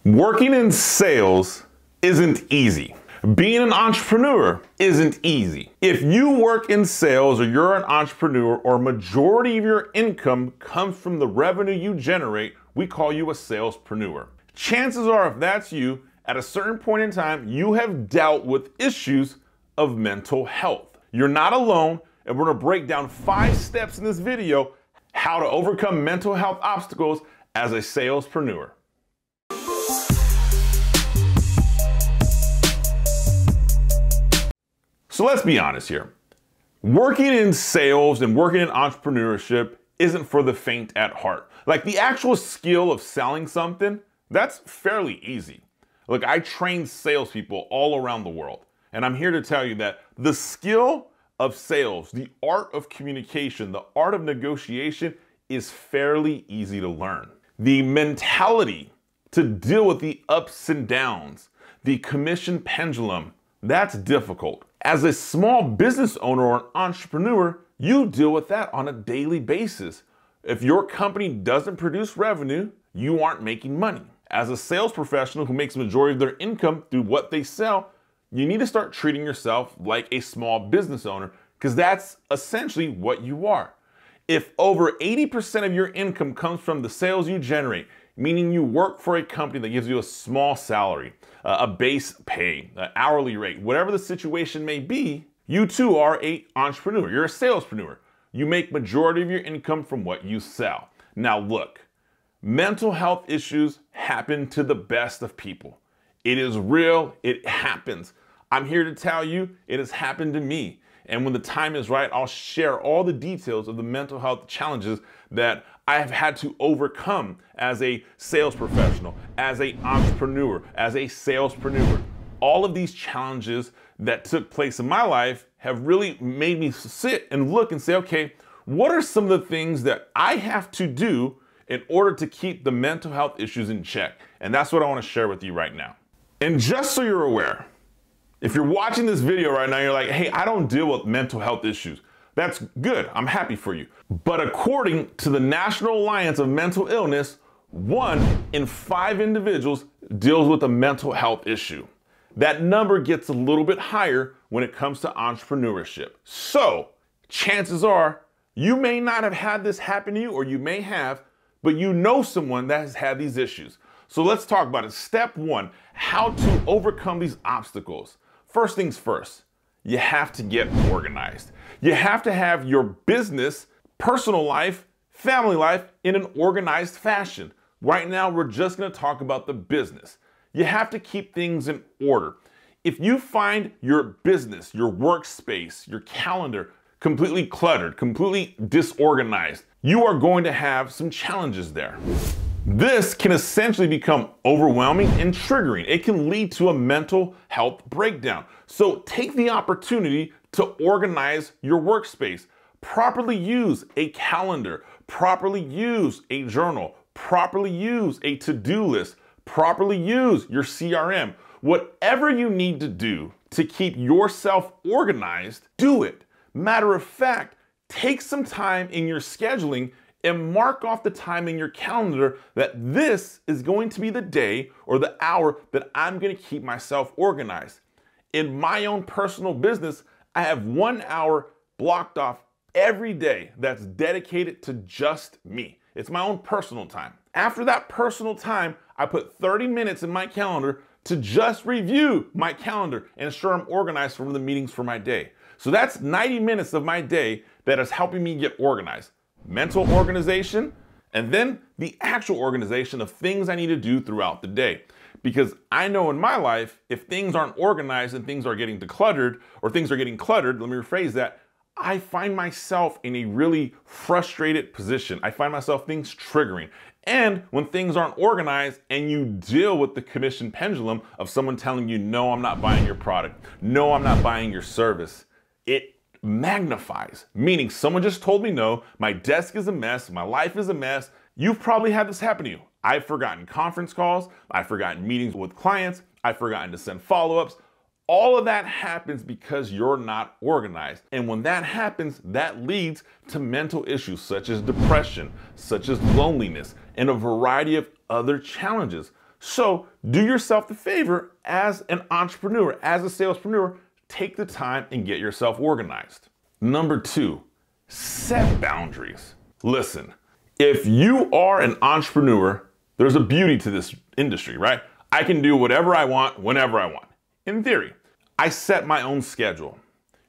Working in sales isn't easy. Being an entrepreneur isn't easy. If you work in sales or you're an entrepreneur or majority of your income comes from the revenue you generate, we call you a salespreneur. Chances are, if that's you, at a certain point in time, you have dealt with issues of mental health. You're not alone, and we're gonna break down 5 steps in this video how to overcome mental health obstacles as a salespreneur. So let's be honest here. Working in sales and working in entrepreneurship isn't for the faint at heart. Like, the actual skill of selling something, that's fairly easy. Look, I train salespeople all around the world, and I'm here to tell you that the skill of sales, the art of communication, the art of negotiation is fairly easy to learn. The mentality to deal with the ups and downs, the commission pendulum, that's difficult. As a small business owner or an entrepreneur, you deal with that on a daily basis. If your company doesn't produce revenue, you aren't making money. As a sales professional who makes the majority of their income through what they sell, you need to start treating yourself like a small business owner, because that's essentially what you are. If over 80% of your income comes from the sales you generate, meaning you work for a company that gives you a small salary, a base pay, an hourly rate, whatever the situation may be, you too are an entrepreneur. You're a salespreneur. You make majority of your income from what you sell. Now look, mental health issues happen to the best of people. It is real, it happens. I'm here to tell you it has happened to me. And when the time is right, I'll share all the details of the mental health challenges that I have had to overcome as a sales professional, as an entrepreneur, as a salespreneur. All of these challenges that took place in my life have really made me sit and look and say, okay, what are some of the things that I have to do in order to keep the mental health issues in check? And that's what I want to share with you right now. And just so you're aware, if you're watching this video right now, you're like, hey, I don't deal with mental health issues. That's good. I'm happy for you. But according to the National Alliance of Mental Illness, 1 in 5 individuals deals with a mental health issue. That number gets a little bit higher when it comes to entrepreneurship. So chances are you may not have had this happen to you, or you may have, but you know someone that has had these issues. So let's talk about it. Step 1, how to overcome these obstacles. First things first, you have to get organized. You have to have your business, personal life, family life in an organized fashion. Right now, we're just gonna talk about the business. You have to keep things in order. If you find your business, your workspace, your calendar completely cluttered, completely disorganized, you are going to have some challenges there. This can essentially become overwhelming and triggering. It can lead to a mental health breakdown. So take the opportunity to organize your workspace. Properly use a calendar, properly use a journal, properly use a to-do list, properly use your CRM. Whatever you need to do to keep yourself organized, do it. Matter of fact, take some time in your scheduling and mark off the time in your calendar that this is going to be the day or the hour that I'm going to keep myself organized. In my own personal business, I have 1 hour blocked off every day that's dedicated to just me. It's my own personal time. After that personal time, I put 30 minutes in my calendar to just review my calendar and ensure I'm organized for the meetings for my day. So that's 90 minutes of my day that is helping me get organized. Mental organization, and then the actual organization of things I need to do throughout the day. Because I know in my life, if things aren't organized and things are getting decluttered, or things are getting cluttered, let me rephrase that, I find myself in a really frustrated position. I find myself things triggering. And when things aren't organized and you deal with the commission pendulum of someone telling you, no, I'm not buying your product, no, I'm not buying your service, it magnifies, meaning someone just told me no, my desk is a mess, my life is a mess. You've probably had this happen to you. I've forgotten conference calls, I've forgotten meetings with clients, I've forgotten to send follow-ups. All of that happens because you're not organized. And when that happens, that leads to mental issues such as depression, such as loneliness, and a variety of other challenges. So do yourself the favor as an entrepreneur, as a salespreneur, take the time and get yourself organized. Number 2, set boundaries. Listen, if you are an entrepreneur, there's a beauty to this industry, right? I can do whatever I want, whenever I want. In theory, I set my own schedule.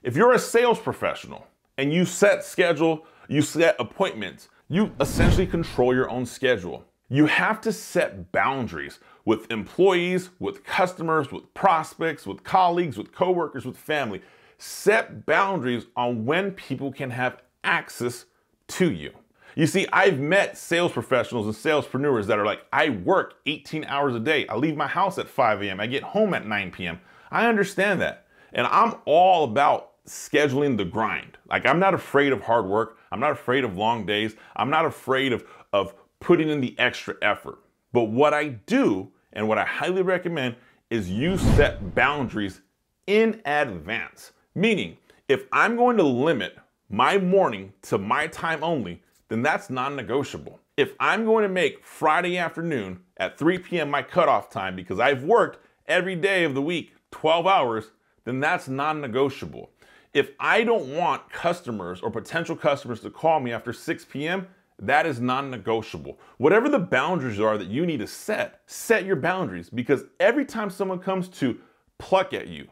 If you're a sales professional and you set schedule, you set appointments, you essentially control your own schedule. You have to set boundaries with employees, with customers, with prospects, with colleagues, with coworkers, with family. Set boundaries on when people can have access to you. You see, I've met sales professionals and salespreneurs that are like, I work 18 hours a day. I leave my house at 5 a.m. I get home at 9 p.m. I understand that. And I'm all about scheduling the grind. Like, I'm not afraid of hard work. I'm not afraid of long days. I'm not afraid of putting in the extra effort. But what I do, and what I highly recommend, is you set boundaries in advance. Meaning, if I'm going to limit my morning to my time only, then that's non-negotiable. If I'm going to make Friday afternoon at 3 p.m. my cutoff time because I've worked every day of the week 12 hours, then that's non-negotiable. If I don't want customers or potential customers to call me after 6 p.m., that is non-negotiable. Whatever the boundaries are that you need to set your boundaries, because every time someone comes to pluck at you,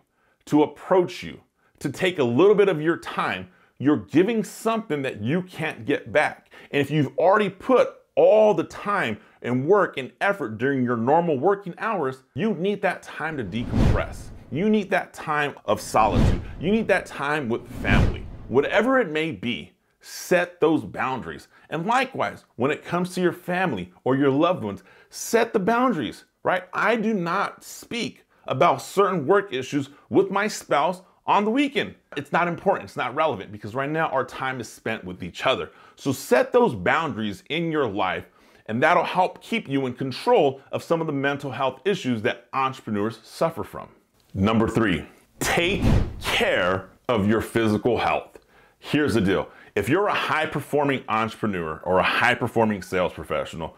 to approach you, to take a little bit of your time, you're giving something that you can't get back. And if you've already put all the time and work and effort during your normal working hours, you need that time to decompress. You need that time of solitude. You need that time with family. Whatever it may be, set those boundaries. And likewise, when it comes to your family or your loved ones, set the boundaries, right? I do not speak about certain work issues with my spouse on the weekend. It's not important, it's not relevant, because right now our time is spent with each other. So set those boundaries in your life, and that'll help keep you in control of some of the mental health issues that entrepreneurs suffer from. Number 3, take care of your physical health. Here's the deal. If you're a high-performing entrepreneur or a high-performing sales professional,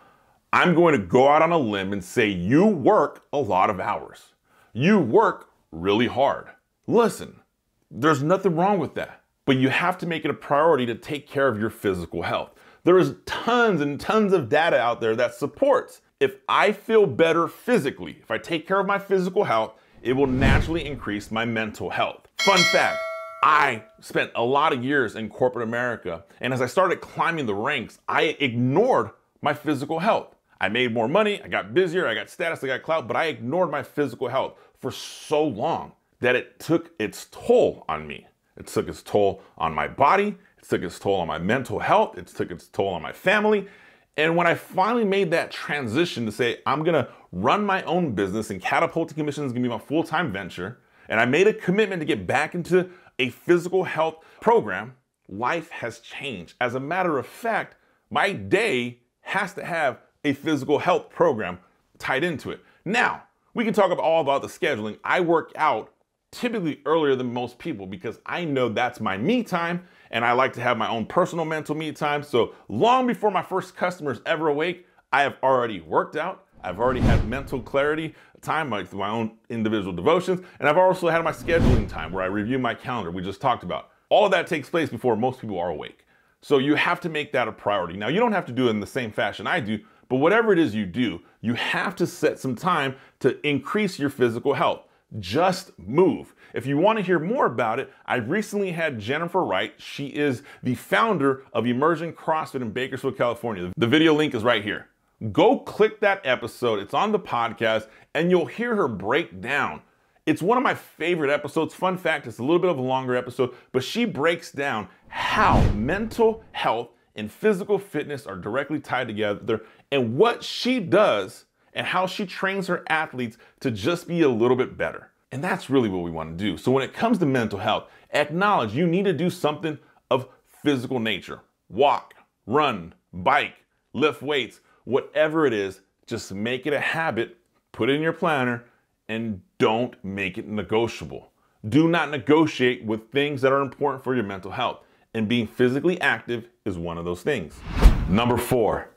I'm going to go out on a limb and say you work a lot of hours. You work really hard. Listen, there's nothing wrong with that, but you have to make it a priority to take care of your physical health. There is tons and tons of data out there that supports if I feel better physically, if I take care of my physical health, it will naturally increase my mental health. Fun fact, I spent a lot of years in corporate America, and as I started climbing the ranks, I ignored my physical health. I made more money, I got busier, I got status, I got clout, but I ignored my physical health for so long that it took its toll on me. It took its toll on my body, it took its toll on my mental health, it took its toll on my family. And when I finally made that transition to say, I'm gonna run my own business and Catapulting Commission is gonna be my full-time venture, and I made a commitment to get back into a physical health program, life has changed. As a matter of fact, my day has to have a physical health program tied into it. Now, we can talk all about the scheduling. I work out typically earlier than most people because I know that's my me time, and I like to have my own personal mental me time. So long before my first customers ever awake, I have already worked out. I've already had mental clarity time, my own individual devotions, and I've also had my scheduling time where I review my calendar we just talked about. All of that takes place before most people are awake. So you have to make that a priority. Now, you don't have to do it in the same fashion I do, but whatever it is you do, you have to set some time to increase your physical health. Just move. If you want to hear more about it, I recently had Jennifer Wright. She is the founder of Immersion CrossFit in Bakersfield, California. The video link is right here. Go click that episode. It's on the podcast, and you'll hear her break down. It's one of my favorite episodes. Fun fact, it's a little bit of a longer episode, but she breaks down how mental health and physical fitness are directly tied together, and what she does and how she trains her athletes to just be a little bit better. And that's really what we want to do. So when it comes to mental health, acknowledge you need to do something of physical nature. Walk, run, bike, lift weights, whatever it is, just make it a habit, put it in your planner, and don't make it negotiable. Do not negotiate with things that are important for your mental health. And being physically active is one of those things. Number 4,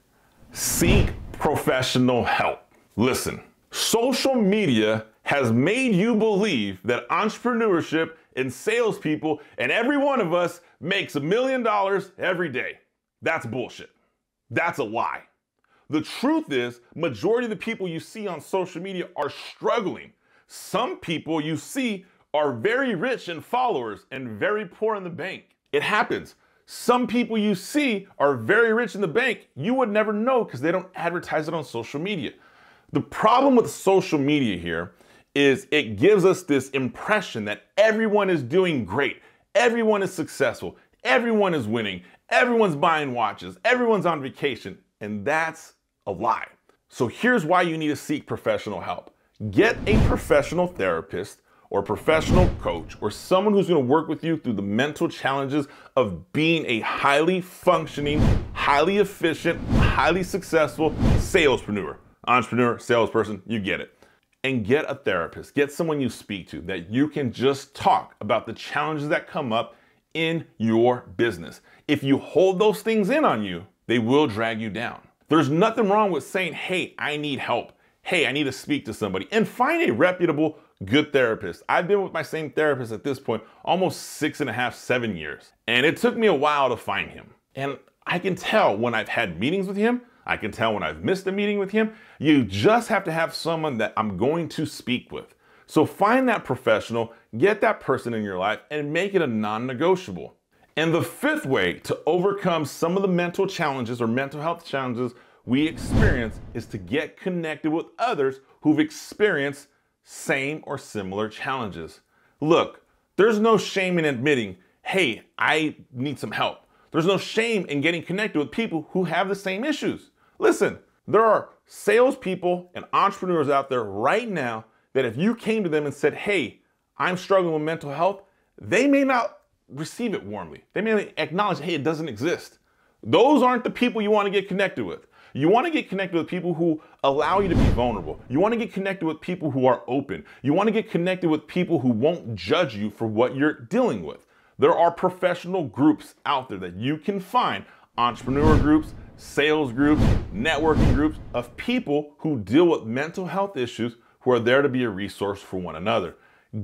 seek professional help. Listen, Social media has made you believe that entrepreneurship and salespeople and every one of us makes $1 million every day. That's bullshit. That's a lie. The truth is, majority of the people you see on social media are struggling. Some people you see are very rich in followers and very poor in the bank. It happens. Some people you see are very rich in the bank. You would never know because they don't advertise it on social media. The problem with social media here is it gives us this impression that everyone is doing great. Everyone is successful. Everyone is winning. Everyone's buying watches. Everyone's on vacation. And that's a lie. So here's why you need to seek professional help. Get a professional therapist or professional coach or someone who's going to work with you through the mental challenges of being a highly functioning, highly efficient, highly successful salespreneur, entrepreneur, salesperson, you get it. And get a therapist, get someone you speak to that you can just talk about the challenges that come up in your business. If you hold those things in on you, they will drag you down. There's nothing wrong with saying, hey, I need help. Hey, I need to speak to somebody, and find a reputable, good therapist. I've been with my same therapist at this point almost 6.5, 7 years. And it took me a while to find him. And I can tell when I've had meetings with him. I can tell when I've missed a meeting with him. You just have to have someone that I'm going to speak with. So find that professional, get that person in your life, and make it a non-negotiable. And the fifth way to overcome some of the mental challenges or mental health challenges we experience is to get connected with others who've experienced same or similar challenges. Look, there's no shame in admitting, hey, I need some help. There's no shame in getting connected with people who have the same issues. Listen, there are salespeople and entrepreneurs out there right now that if you came to them and said, hey, I'm struggling with mental health, they may not receive it warmly. They may acknowledge, hey, it doesn't exist. Those aren't the people you want to get connected with. You want to get connected with people who allow you to be vulnerable. You want to get connected with people who are open. You want to get connected with people who won't judge you for what you're dealing with. There are professional groups out there that you can find, entrepreneur groups, sales groups, networking groups of people who deal with mental health issues who are there to be a resource for one another.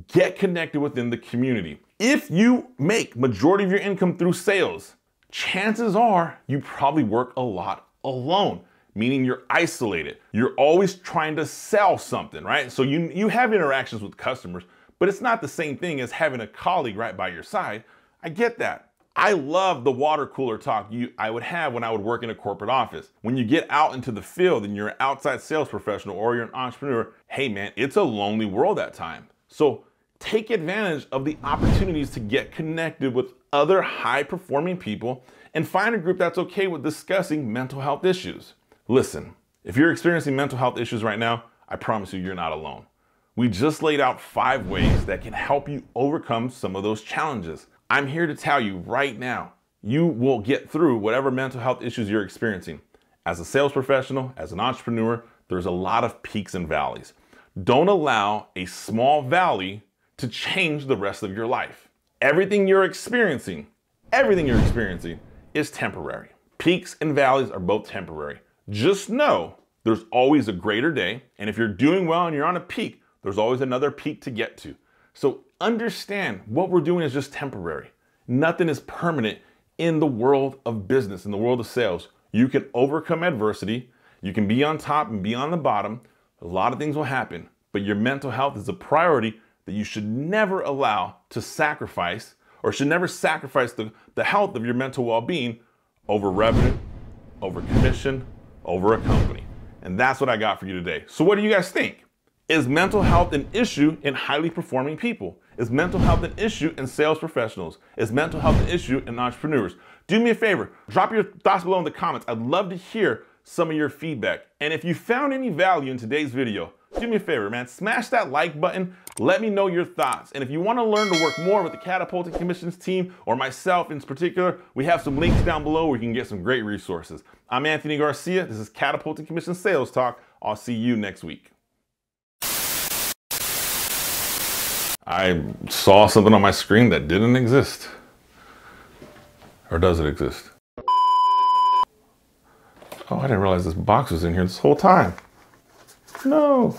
Get connected within the community. If you make majority of your income through sales, chances are you probably work a lot alone, meaning you're isolated. You're always trying to sell something, right? So you have interactions with customers, but it's not the same thing as having a colleague right by your side. I get that. I love the water cooler talk I would have when I would work in a corporate office. When you get out into the field and you're an outside sales professional or you're an entrepreneur, hey man, it's a lonely world at times. So take advantage of the opportunities to get connected with other high-performing people and find a group that's okay with discussing mental health issues. Listen, if you're experiencing mental health issues right now, I promise you, you're not alone. We just laid out 5 ways that can help you overcome some of those challenges. I'm here to tell you right now, you will get through whatever mental health issues you're experiencing. As a sales professional, as an entrepreneur, there's a lot of peaks and valleys. Don't allow a small valley to change the rest of your life. Everything you're experiencing is temporary. Peaks and valleys are both temporary. Just know there's always a greater day, and if you're doing well and you're on a peak, there's always another peak to get to. So understand what we're doing is just temporary. Nothing is permanent in the world of business, in the world of sales. You can overcome adversity. You can be on top and be on the bottom. A lot of things will happen, but your mental health is a priority that you should never allow to sacrifice, or should never sacrifice the health of your mental well-being over revenue, over commission, over a company. And that's what I got for you today. So what do you guys think? Is mental health an issue in highly performing people? Is mental health an issue in sales professionals? Is mental health an issue in entrepreneurs? Do me a favor, drop your thoughts below in the comments. I'd love to hear some of your feedback. And if you found any value in today's video, do me a favor, man, smash that like button. Let me know your thoughts. And if you want to learn to work more with the Catapulting Commissions team or myself in particular, we have some links down below where you can get some great resources. I'm Anthony Garcia. This is Catapulting Commission Sales Talk. I'll see you next week. I saw something on my screen that didn't exist. Or does it exist? Oh, I didn't realize this box was in here this whole time. No.